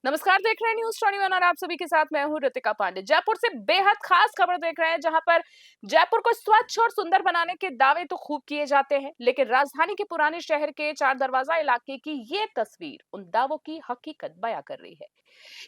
नमस्कार, देख रहे हैं न्यूज़ 21 और आप सभी के साथ मैं हूं ऋतिका पांडे। जयपुर से बेहद खास खबर देख रहे हैं, जहां पर जयपुर को स्वच्छ और सुंदर बनाने के दावे तो खूब किए जाते हैं, लेकिन राजधानी के पुराने शहर के चार दरवाजा इलाके की ये तस्वीर उन दावों की हकीकत बयां कर रही है।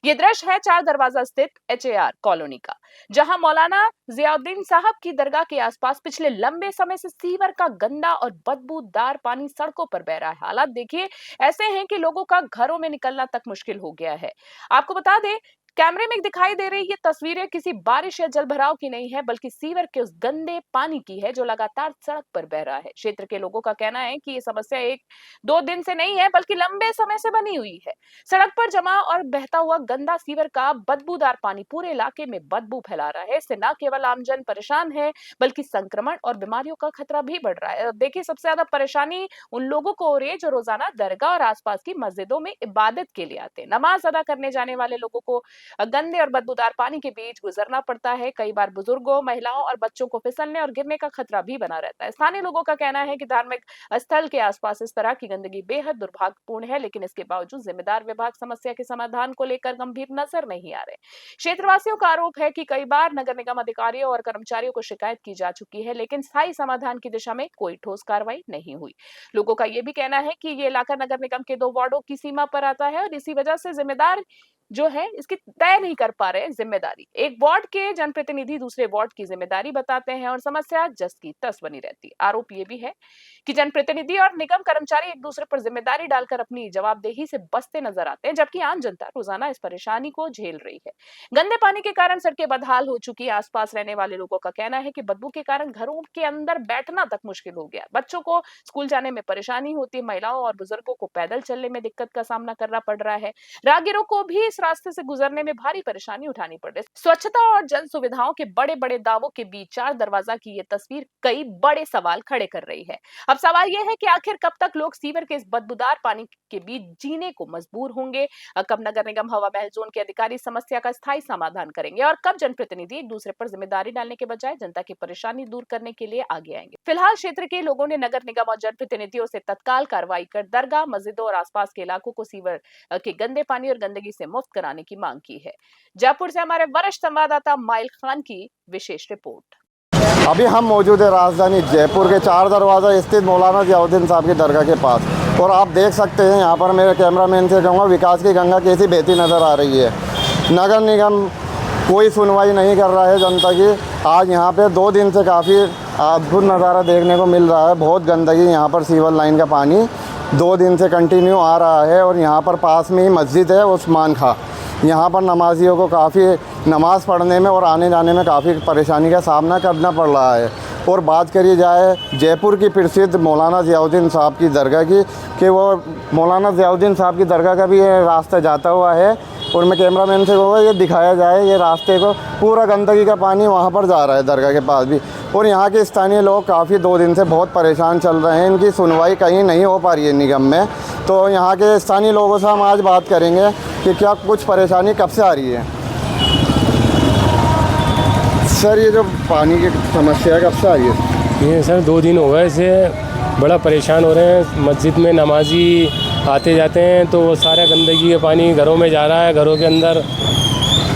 ये दृश्य है चार दरवाजा स्थित HAR कॉलोनी का, जहां मौलाना जियाउद्दीन साहब की दरगाह के आसपास पिछले लंबे समय से सीवर का गंदा और बदबूदार पानी सड़कों पर बह रहा है। हालात देखिए ऐसे हैं कि लोगों का घरों में निकलना तक मुश्किल हो गया है। आपको बता दें, कैमरे में दिखाई दे रही ये तस्वीरें किसी बारिश या जलभराव की नहीं है, बल्कि सीवर के उस गंदे पानी की है जो लगातार सड़क पर बह रहा है। क्षेत्र के लोगों का कहना है कि ये समस्या एक दो दिन से नहीं है, बल्कि लंबे समय से बनी हुई है। सड़क पर जमा और बहता हुआ गंदा सीवर का बदबूदार पानी पूरे इलाके में बदबू फैला रहा है। इससे न केवल आमजन परेशान है, बल्कि संक्रमण और बीमारियों का खतरा भी बढ़ रहा है। देखिए, सबसे ज्यादा परेशानी उन लोगों को हो रही है जो रोजाना दरगाह और आसपास की मस्जिदों में इबादत के लिए आते हैं। नमाज अदा करने जाने वाले लोगों को गंदे और बदबूदार पानी के बीच गुजरना पड़ता है। कई बार बुजुर्गों, महिलाओं और बच्चों को फिसलने और गिरने का खतरा भी बना रहता है। स्थानीय लोगों का कहना है कि धार्मिक स्थल के आसपास इस तरह की गंदगी बेहद दुर्भाग्यपूर्ण है, लेकिन इसके बावजूद जिम्मेदार विभाग समस्या के समाधान को लेकर गंभीर नजर नहीं आ रहे। क्षेत्रवासियों का आरोप है कि कई बार नगर निगम अधिकारियों और कर्मचारियों को शिकायत की जा चुकी है, लेकिन स्थायी समाधान की दिशा में कोई ठोस कार्रवाई नहीं हुई। लोगों का यह भी कहना है कि ये इलाका नगर निगम के 2 वार्डों की सीमा पर आता है और इसी वजह से जिम्मेदार जो है इसकी तय नहीं कर पा रहे हैं जिम्मेदारी। एक वार्ड के जनप्रतिनिधि दूसरे वार्ड की जिम्मेदारी बताते हैं और समस्या जस की तस बनी रहती है। आरोप ये भी है कि जनप्रतिनिधि और निगम कर्मचारी एक दूसरे पर जिम्मेदारी डालकर अपनी जवाबदेही से बचते नजर आते हैं, जबकि आम जनता रोजाना इस परेशानी को झेल रही है। गंदे पानी के कारण सड़कें बदहाल हो चुकी है। आसपास रहने वाले लोगों का कहना है कि बदबू के कारण घरों के अंदर बैठना तक मुश्किल हो गया। बच्चों को स्कूल जाने में परेशानी होती है, महिलाओं और बुजुर्गों को पैदल चलने में दिक्कत का सामना करना पड़ रहा है। राहगीरों को भी इस रास्ते से गुजरने में भारी परेशानी उठानी पड़ रही है। स्वच्छता और जन सुविधाओं के बड़े बड़े दावों के बीच चार दरवाजा की ये तस्वीर कई बड़े सवाल खड़े कर रही है। अब सवाल यह है कि आखिर कब तक लोग सीवर के इस बदबूदार पानी के बीच जीने को मजबूर होंगे? कब नगर निगम हवा महल जोन के अधिकारी समस्या का स्थायी समाधान करेंगे और कब जनप्रतिनिधि एक दूसरे पर जिम्मेदारी डालने के बजाय जनता की परेशानी दूर करने के लिए आगे आएंगे? फिलहाल क्षेत्र के लोगों ने नगर निगम और जनप्रतिनिधियों से तत्काल कार्रवाई कर दरगाह, मस्जिदों और आसपास के इलाकों को सीवर के गंदे पानी और गंदगी से मुक्त कराने की मांग की है। जयपुर से हमारे वरिष्ठ संवाददाता माइल खान की विशेष रिपोर्ट। अभी हम मौजूद है राजधानी जयपुर के चार दरवाजा स्थित मौलाना जियाउद्दीन साहब की दरगाह के पास, और आप देख सकते हैं यहाँ पर मेरे कैमरामैन से कहूँगा विकास की गंगा कैसी बहती नज़र आ रही है। नगर निगम कोई सुनवाई नहीं कर रहा है जनता की। आज यहाँ पे 2 दिन से काफ़ी अद्भुत नज़ारा देखने को मिल रहा है। बहुत गंदगी, यहाँ पर सीवर लाइन का पानी 2 दिन से कंटिन्यू आ रहा है, और यहाँ पर पास में ही मस्जिद है उस्मान खां। यहाँ पर नमाजियों को काफ़ी नमाज़ पढ़ने में और आने जाने में काफ़ी परेशानी का सामना करना पड़ रहा है। और बात करी जाए जयपुर की प्रसिद्ध मौलाना जियाउद्दीन साहब की दरगाह की, कि वो मौलाना जियाउद्दीन साहब की दरगाह का भी ये रास्ता जाता हुआ है, और मैं कैमरामैन से कहूँगा ये दिखाया जाए, ये रास्ते को पूरा गंदगी का पानी वहाँ पर जा रहा है दरगाह के पास भी। और यहाँ के स्थानीय लोग काफ़ी 2 दिन से बहुत परेशान चल रहे हैं। इनकी सुनवाई कहीं नहीं हो पा रही है निगम में। तो यहाँ के स्थानीय लोगों से हम आज बात करेंगे कि क्या कुछ परेशानी कब से आ रही है। सर, ये जो पानी की समस्या कब से आ रही है? ये सर 2 दिन हो गए, इसे बड़ा परेशान हो रहे हैं। मस्जिद में नमाजी आते जाते हैं तो वो सारा गंदगी का पानी घरों में जा रहा है। घरों के अंदर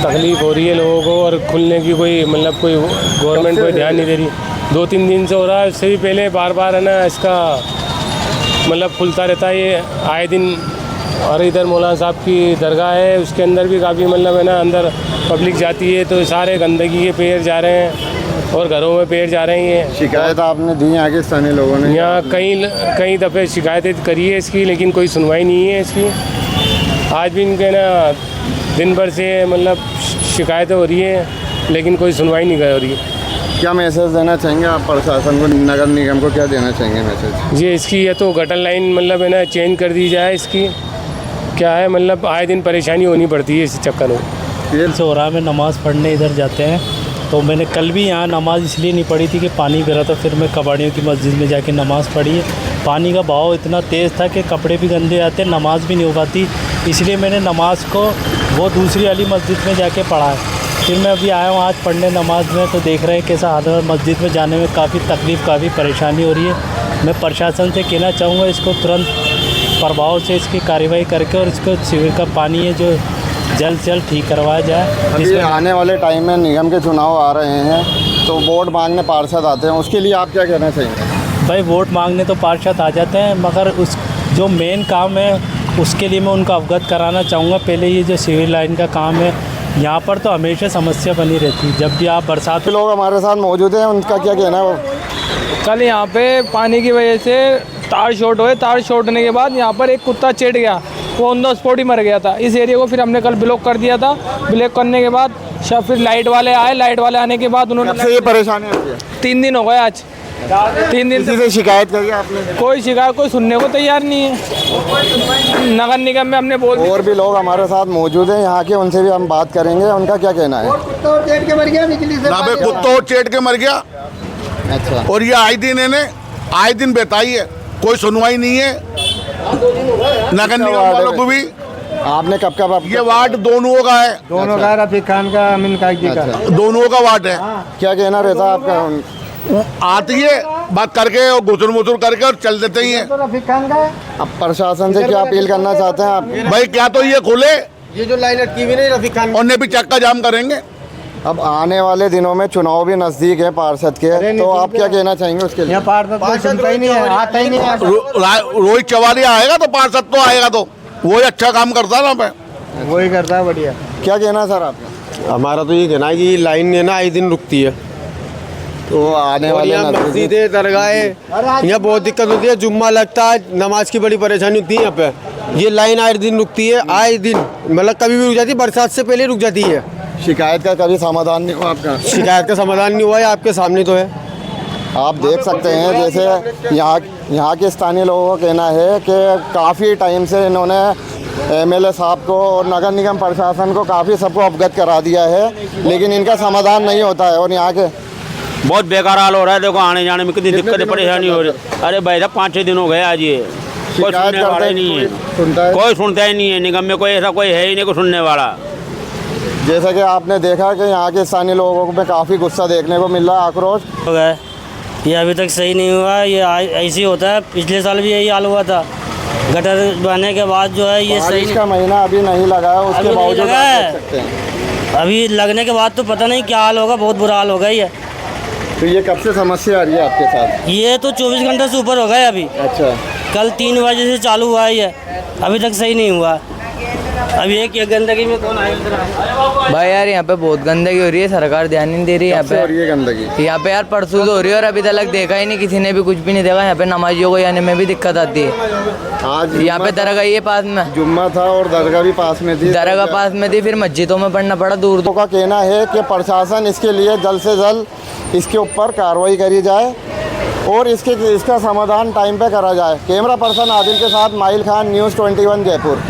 तकलीफ़ हो रही है लोगों को, और खुलने की कोई कोई गवर्नमेंट कोई ध्यान नहीं दे रही। 2-3 दिन से हो रहा है। उससे भी पहले बार है ना इसका खुलता रहता है ये आए दिन। और इधर मौलाना साहब की दरगाह है, उसके अंदर भी काफ़ी है ना अंदर पब्लिक जाती है, तो सारे गंदगी के पेड़ जा रहे हैं और घरों में पेड़ जा रहे हैं। शिकायत आपने दी यहाँ के स्थानीय लोगों ने? यहाँ कई दफ़े शिकायतें करी है इसकी, लेकिन कोई सुनवाई नहीं है इसकी। आज भी इनके ना दिन भर से शिकायतें हो रही है, लेकिन कोई सुनवाई नहीं हो रही है। क्या मैसेज देना चाहेंगे आप प्रशासन को, नगर निगम को क्या देना चाहेंगे मैसेज? जी, इसकी या तो गटर लाइन है ना चेंज कर दी जाए। इसकी क्या है आए दिन परेशानी होनी पड़ती है इस चक्कर में। ये से हो रहा है, में नमाज़ पढ़ने इधर जाते हैं, तो मैंने कल भी यहाँ नमाज़ इसलिए नहीं पढ़ी थी कि पानी गिरा था। फिर मैं कबाड़ियों की मस्जिद में जाके नमाज़ पढ़ी है। पानी का बहाव इतना तेज़ था कि कपड़े भी गंदे आते, नमाज़ भी नहीं हो पाती। इसलिए मैंने नमाज़ को वो दूसरी वाली मस्जिद में जाके पढ़ा है। फिर मैं अभी आया हूँ आज पढ़ने नमाज़ में, तो देख रहे हैं कैसा हाल है। मस्जिद में जाने में काफ़ी तकलीफ़, काफ़ी परेशानी हो रही है। मैं प्रशासन से कहना चाहूँगा इसको तुरंत प्रभाव से इसकी कार्रवाई करके, और इसको सीवर का पानी है जो जल्द से जल्द ठीक करवाया जाए। अभी आने वाले टाइम में निगम के चुनाव आ रहे हैं, तो वोट मांगने पार्षद आते हैं, उसके लिए आप क्या कहना चाहेंगे? भाई वोट मांगने तो पार्षद आ जाते हैं, मगर उस जो मेन काम है उसके लिए मैं उनको अवगत कराना चाहूँगा। पहले ये जो सिविल लाइन का काम है, यहाँ पर तो हमेशा समस्या बनी रहती है। जब भी आप बरसात लोग हमारे साथ मौजूद हैं, उनका क्या कहना है? वो कल यहाँ पे पानी की वजह से तार शॉर्ट हुए, तार शॉर्ट होने के बाद यहाँ पर एक कुत्ता चढ़ गया, वो ऑन द स्पॉट ही मर गया था। इस एरिया को फिर हमने कल ब्लॉक कर दिया था। ब्लॉक करने के बाद फिर लाइट वाले आए, लाइट वाले आने के बाद उन्होंने कब से ये परेशानी होती है? 3 दिन हो गए आज, 3 दिन किसी से शिकायत करी आपने? कोई शिकायत, कोई सुनने को तैयार नहीं है। नगर निगम में हमने बोल और भी लोग हमारे साथ मौजूद हैं यहाँ के, उनसे भी हम बात करेंगे, उनका क्या कहना है? कुत्ता और चेट के मर गया। अच्छा, और ये आए दिन बेताई है, कोई सुनवाई नहीं है नगर निगम वालों को भी। आपने कब कब ये वार्ड दोनों का है, दोनों का, रफीक खान का, अमीन काजी का। दोनों का वार्ड है। क्या कहना रहता है आपका? आती है बात करके और गुसुर मुसुर करके और चल देते ही हैं। तो रफीक खान का है। अब प्रशासन से क्या अपील करना चाहते हैं आप? भाई क्या तो ये खुले ये जो लाइन अटकी हुई नहीं रफीक खान, और ने भी चक्का जाम करेंगे। अब आने वाले दिनों में चुनाव भी नजदीक है पार्षद के, तो आप क्या कहना चाहेंगे उसके लिए? यहाँ पार्षद सुनता ही नहीं है, आता ही नहीं है। रोहित चौहान आएगा तो पार्षद तो आएगा, तो वही अच्छा काम करता ना। मैं वही करता है, बढ़िया। क्या कहना है सर आपका? हमारा तो ये कहना है कि लाइन है ना आए दिन रुकती है, तो आने और वाले यहाँ मस्जिद है, दरगाह है, यहाँ बहुत दिक्कत होती है। जुम्मा लगता है, नमाज की बड़ी परेशानी होती है यहाँ पे। ये लाइन आए दिन रुकती है, आए दिन, मतलब कभी भी रुक जाती है, बरसात से पहले रुक जाती है। शिकायत का कभी समाधान नहीं हुआ आपका? शिकायत का समाधान नहीं हुआ है, आपके सामने तो है। आप देख सकते हैं, जैसे यहाँ के स्थानीय लोगों का कहना है कि काफ़ी टाइम से इन्होंने एमएलए साहब को और नगर निगम प्रशासन को काफ़ी सबको अवगत करा दिया है, लेकिन इनका समाधान नहीं होता है। और यहाँ के बहुत बेकार हाल हो रहा है। देखो आने जाने में कितनी दिक्कत परेशानी हो रही है। अरे भाई साहब 5-6 दिन हो गए आज, ये कोई शिकायत सुनने वाला ही नहीं है, सुनता है? कोई सुनता ही नहीं है। निगम में कोई ऐसा कोई है ही नहीं कोई सुनने वाला। जैसा कि आपने देखा कि यहाँ के स्थानीय लोगों में काफ़ी गुस्सा देखने को मिल रहा है, आक्रोश। हो गया, ये अभी तक सही नहीं हुआ। ये ऐसे ही होता है, पिछले साल भी यही हाल हुआ था। गटर बनने के बाद जो है ये सही बारिश का महीना अभी नहीं लगा है, उसके अभी नहीं बावजूद लगा आप है। देख सकते हैं। अभी लगने के बाद तो पता नहीं क्या हाल होगा, बहुत बुरा हाल होगा ये। तो ये कब से समस्या आ रही है आपके साथ? ये तो 24 घंटे से ऊपर हो गए अभी। अच्छा, कल 3 बजे से चालू हुआ है ये, अभी तक सही नहीं हुआ। अभी एक ये गंदगी में कौन आएगा? भाई यार यहाँ पे बहुत गंदगी हो रही है, सरकार ध्यान नहीं दे रही है यहाँ कब से हो रही पे। है गंदगी? यहाँ पे यार परसों तो हो रही है और अभी तक देखा ही नहीं, किसी ने भी कुछ भी नहीं देखा। यहाँ पे नमाजियों को आने में भी दिक्कत आती है। आज यहाँ पे दरगाह ही है पास में, जुम्मा था और दरगाह भी पास में थी। दरगाह पास में थी, फिर मस्जिदों में पढ़ना पड़ा दूर दूर। का कहना है कि प्रशासन इसके लिए जल्द से जल्द इसके ऊपर कार्रवाई करी जाए और इसका समाधान टाइम पे करा जाए। कैमरा पर्सन आदिल के साथ माहिल खान, न्यूज़ 21 जयपुर।